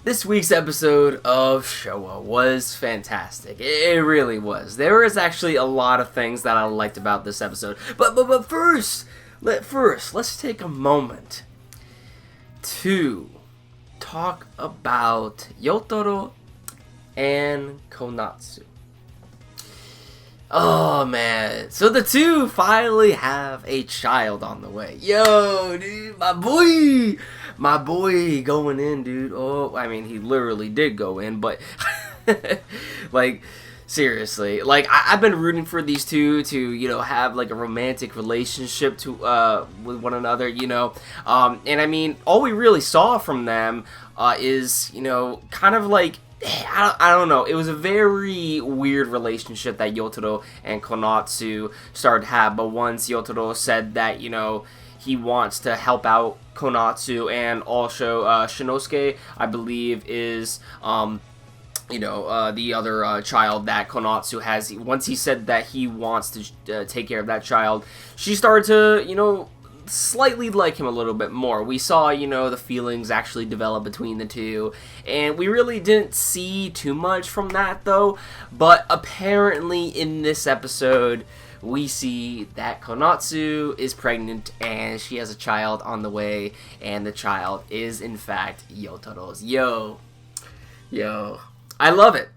This week's episode of Shouwa was fantastic. It really was. There was actually a lot of things that I liked about this episode. But first, let's take a moment to talk about Yotaro and Konatsu. Oh man, so the two finally have a child on the way. Yo, dude, my boy going in, dude. Oh, I mean, he literally did go in, but like, seriously, like I've been rooting for these two to, have like a romantic relationship to with one another, and I mean, all we really saw from them is, kind of like. I don't know. It was a very weird relationship that Yotaro and Konatsu started to have. But once Yotaro said that, he wants to help out Konatsu, and also Shinosuke, I believe, is the other child that Konatsu has. Once he said that he wants to take care of that child, she started to, slightly like him a little bit more. We saw, the feelings actually develop between the two, and we really didn't see too much from that, though. But apparently in this episode, we see that Konatsu is pregnant, and she has a child on the way, and the child is, in fact, Yotaro's. Yo. I love it.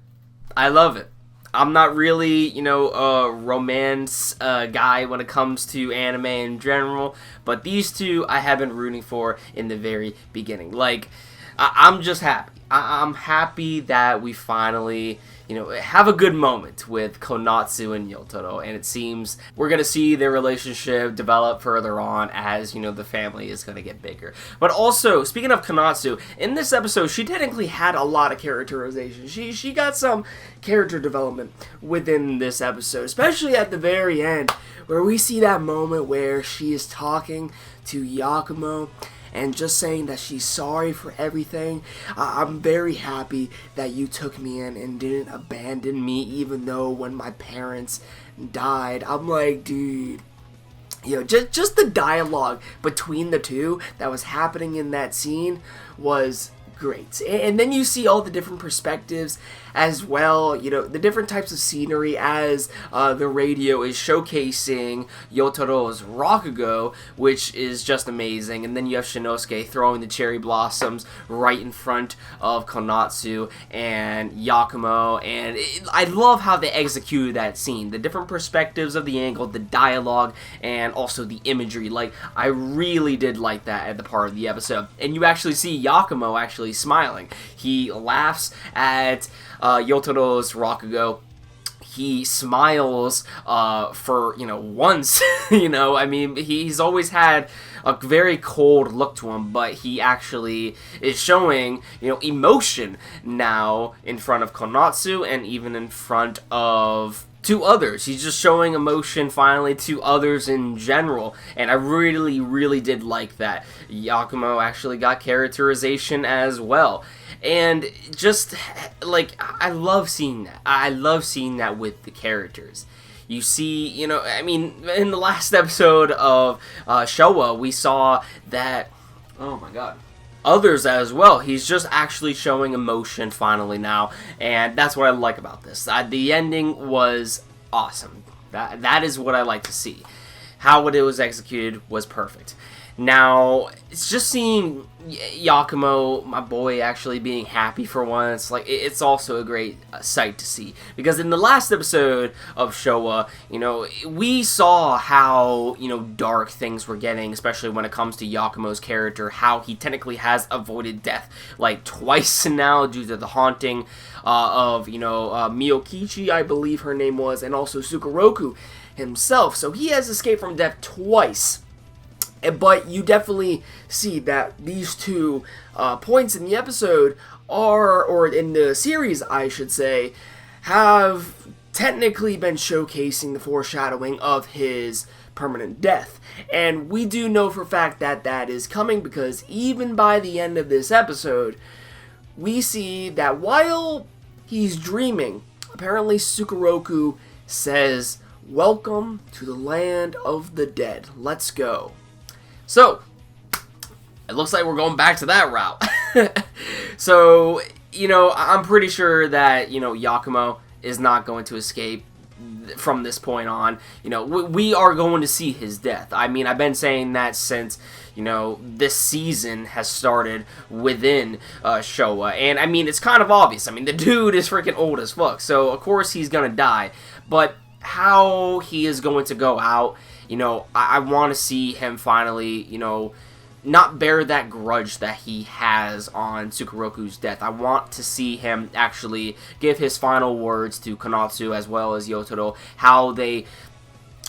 I'm not really, a romance guy when it comes to anime in general, but these two I have been rooting for in the very beginning. Like, I'm just happy. I'm happy that we finally, have a good moment with Konatsu and Yotaro, and it seems we're going to see their relationship develop further on as, the family is going to get bigger. But also, speaking of Konatsu, in this episode, she technically had a lot of characterization. She got some character development within this episode, especially at the very end, where we see that moment where she is talking to Yakumo, and just saying that she's sorry for everything. I'm very happy that you took me in and didn't abandon me, even though when my parents died. I'm like, dude, just the dialogue between the two that was happening in that scene was great. And then you see all the different perspectives as well, the different types of scenery as the radio is showcasing Yotaro's Rakugo, which is just amazing. And then you have Shinosuke throwing the cherry blossoms right in front of Konatsu and Yakumo, and I love how they executed that scene. The different perspectives of the angle, the dialogue, and also the imagery. Like, I really did like that at the part of the episode. And you actually see Yakumo actually smiling. He laughs at Yotaro's Rakugo. He smiles for, once, I mean, he's always had a very cold look to him, but he actually is showing, emotion now in front of Konatsu and even in front of to others. He's just showing emotion finally to others in general, and I really, really did like that. Yakumo actually got characterization as well. And just, like, I love seeing that. I love seeing that with the characters. You see, I mean, in the last episode of Shouwa, we saw that, oh my god, others as well. He's just actually showing emotion finally now, and that's what I like about this. The ending was awesome. That is what I like to see. How it was executed was perfect. Now, it's just seeing Yakumo, my boy, actually being happy for once. Like, it's also a great sight to see. Because in the last episode of Shouwa, we saw how, dark things were getting, especially when it comes to Yakumo's character, how he technically has avoided death, like, twice now due to the haunting of, Miyokichi, I believe her name was, and also Sukeroku himself. So he has escaped from death twice. But you definitely see that these two points in the episode or in the series, I should say, have technically been showcasing the foreshadowing of his permanent death. And we do know for a fact that that is coming, because even by the end of this episode, we see that while he's dreaming, apparently Sukeroku says, "Welcome to the land of the dead. Let's go." So, it looks like we're going back to that route. So, I'm pretty sure that, Yakumo is not going to escape from this point on. We are going to see his death. I mean, I've been saying that since, this season has started within Shouwa. And, I mean, it's kind of obvious. I mean, the dude is freaking old as fuck. So, of course, he's going to die. But how he is going to go out, I want to see him finally, not bear that grudge that he has on Sukeroku's death. I want to see him actually give his final words to Konatsu as well as Yotaro, how they,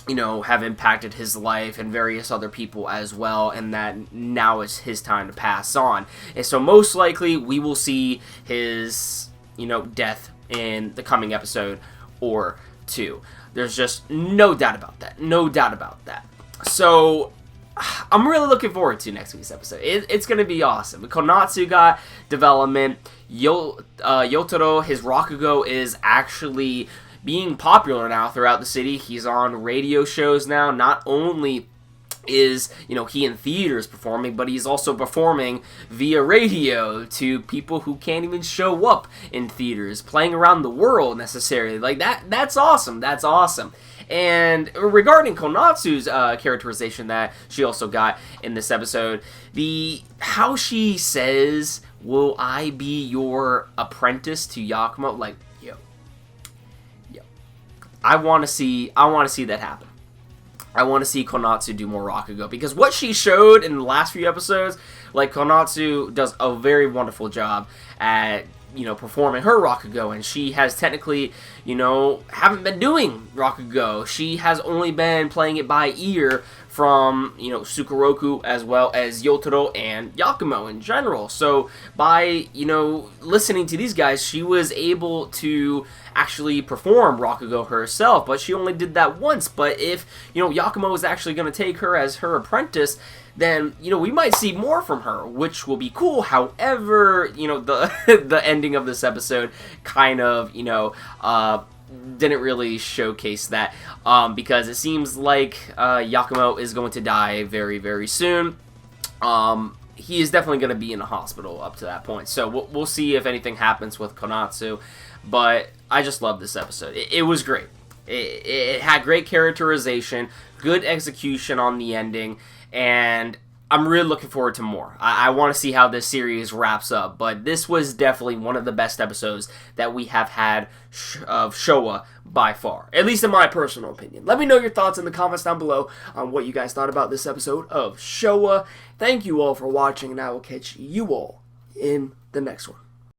have impacted his life and various other people as well, and that now is his time to pass on. And so most likely we will see his, death in the coming episode or two. There's just no doubt about that. No doubt about that. So I'm really looking forward to next week's episode. It's going to be awesome. Konatsu got development. Yotaro, his Rakugo, is actually being popular now throughout the city. He's on radio shows now. Not only is, he in theaters performing, but he's also performing via radio to people who can't even show up in theaters, playing around the world necessarily. Like, that's awesome. That's awesome. And regarding Konatsu's characterization that she also got in this episode, how she says, "Will I be your apprentice to Yakumo?" Like, yo, I want to see that happen. I want to see Konatsu do more Rakugo, because what she showed in the last few episodes, like, Konatsu does a very wonderful job at performing her Rakugo, and she has technically, haven't been doing Rakugo. She has only been playing it by ear from, Sukeroku as well as Yotaro and Yakumo in general. So by, listening to these guys, she was able to actually perform Rakugo herself, but she only did that once. But if, Yakumo is actually going to take her as her apprentice, then, we might see more from her, which will be cool. However, the ending of this episode kind of, didn't really showcase that, because it seems like Yakumo is going to die very, very soon. He is definitely going to be in a hospital up to that point, so we'll see if anything happens with Konatsu. But I just love this episode. It was great. It had great characterization, good execution on the ending, and I'm really looking forward to more. I want to see how this series wraps up, but this was definitely one of the best episodes that we have had of Shouwa by far, at least in my personal opinion. Let me know your thoughts in the comments down below on what you guys thought about this episode of Shouwa. Thank you all for watching, and I will catch you all in the next one.